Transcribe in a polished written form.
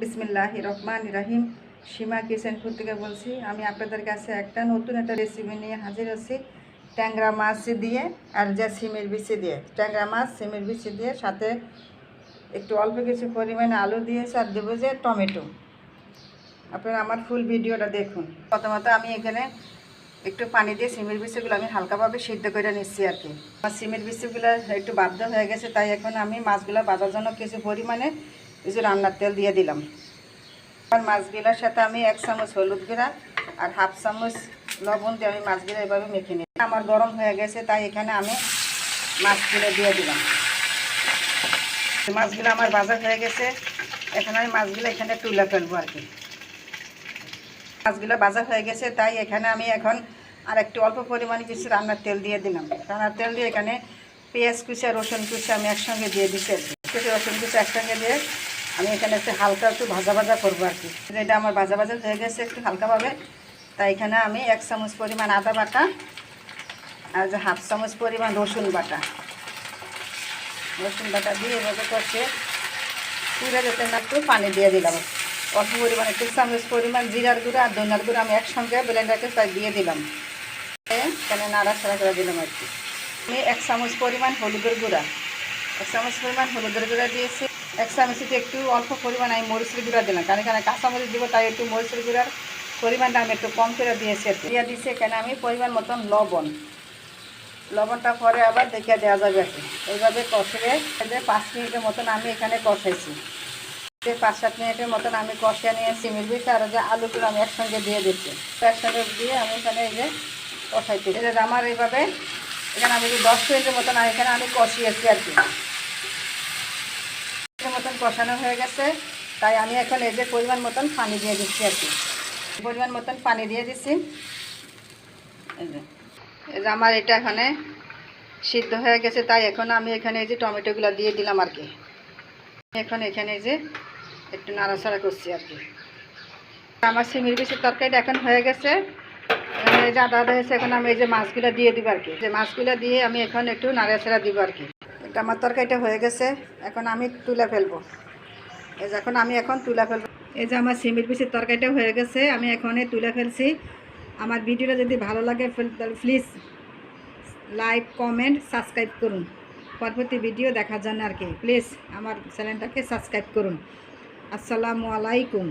বিসমিল্লাহির রহমানির রহিম। সীমা kitchen food থেকে বলছি। আমি আপনাদের কাছে নতুন একটা রেসিপি নিয়ে হাজির হচ্ছি। ট্যাংরা মাছ দিয়ে আর যা সিমের বিচি দিয়ে, ট্যাংরা মাছ সিমের বিচি দিয়ে, সাথে একটু অল্প কিছু পরিমাণে আলু দিয়েছি আর দেবো যে টমেটো। আপনারা আমার ফুল ভিডিওটা দেখুন। প্রথমত আমি এখানে একটু পানি দিয়ে সিমের বিচিগুলো আমি হালকাভাবে সিদ্ধ করে নিচ্ছি আর কি। আমার সিমের বিচিগুলো একটু বাধ্য হয়ে গেছে, তাই এখন আমি মাছগুলো ভাজার জন্য কিছু পরিমাণে কিছু রান্নার তেল দিয়ে দিলাম। আর মাছগুলোর সাথে আমি 1 চামচ হলুদ গুঁড়া আর 1/2 চামচ লবণ দিয়ে আমি মাছগুলো এভাবে মেখে নিই। আমার গরম হয়ে গেছে, তাই এখানে আমি মাছগুলো দিয়ে দিলাম। মাছগুলো আমার ভাজা হয়ে গেছে, এখন আমি মাছগুলো এখানে তুলে ফেলবো আর কি। মাছগুলো ভাজা হয়ে গেছে, তাই এখানে আমি এখন আর একটু অল্প পরিমাণে কিছু রান্নার তেল দিয়ে দিলাম। রান্নার তেল দিয়ে এখানে পেঁয়াজ কুচি আর রসুন কুচি আমি একসঙ্গে দিয়ে দিচ্ছি আর কি। রসুন কুচি একসঙ্গে দিয়ে আমি এখানে একটু হালকা একটু ভাজা ভাজা করবো আর কি। এটা আমার ভাজা ভাজা হয়ে গেছে একটু হালকাভাবে, তাই এখানে আমি 1 চামচ পরিমাণ আদা বাটা আর যে 1/2 চামচ পরিমাণ রসুন বাটা দিয়ে এভাবে করছে পুড়ে যেতে না একটু পানি দিয়ে দিলাম। অল্প পরিমাণ 1 চামচ পরিমাণ জিরার গুঁড়া আর ধনিয়ার গুঁড়া আমি একসঙ্গে ব্লেন্ডারে তাই দিয়ে দিলাম। এখানে নাড়াচাড়া করে দিলাম আর কি। আমি 1 চামচ পরিমাণ হলুদের গুঁড়া দিয়েছি। 1 চামচিতে একটু অল্প পরিমাণ আমি মরিচের গুঁড়া দিলাম, কারণ এখানে কাঁচামরিচ দিব, তাই একটু মরিচের গুঁড়ার পরিমাণটা আমি একটু কম করে দিয়েছি আর কি। দিয়ে দিচ্ছি এখানে আমি পরিমাণ মতন লবণটা পরে আবার দেখে দেওয়া যাবে আর কি। এইভাবে কষিয়ে 5 মিনিটের মতন আমি এখানে কষাইছি। 5-7 মিনিটের মতন আমি কষিয়ে নিয়ে সিমের বিচি আর যে আলুগুলো আমি একসঙ্গে দিয়ে দিচ্ছি। একসঙ্গে দিয়ে আমি এখানে এই যে কষাইছি। আমার এইভাবে এখানে আমি 10 মিনিটের মতন এখানে আমি কষিয়েছি আর কি। মতন কষানো হয়ে গেছে, তাই আমি এখন এই যে পরিমাণ মতন পানি দিয়ে দিচ্ছি আর কি। পরিমাণ মতন পানি দিয়ে দিচ্ছি। এই যে আমার এটা এখানে সিদ্ধ হয়ে গেছে, তাই এখন আমি এখানে এই যে টমেটোগুলো দিয়ে দিলাম আর কি। এখন এখানে এই যে একটু নাড়াচাড়া করছি আর কি। আমার সিমের বিচির তরকারিটা এখন হয়ে গেছে। এখানে এই যে আদা হয়েছে, এখন আমি এই যে মাছগুলো দিয়ে দিব আর কি। যে মাছগুলো দিয়ে আমি এখন একটু নাড়াচাড়া দিব আর কি। আমার তরকারিটা হয়ে গেছে, এখন আমি তুলে ফেলবো। এই যে এখন তুলে ফেলবো। এই যে আমার সিমের বিচির তরকারিটা হয়ে গেছে, আমি এখন তুলে ফেলছি। আমার ভিডিওটা যদি ভালো লাগে তাহলে প্লিজ লাইক, কমেন্ট, সাবস্ক্রাইব করুন। পরবর্তী ভিডিও দেখার জন্য আর কি প্লিজ আমার চ্যানেলটাকে সাবস্ক্রাইব করুন। আসসালামু আলাইকুম।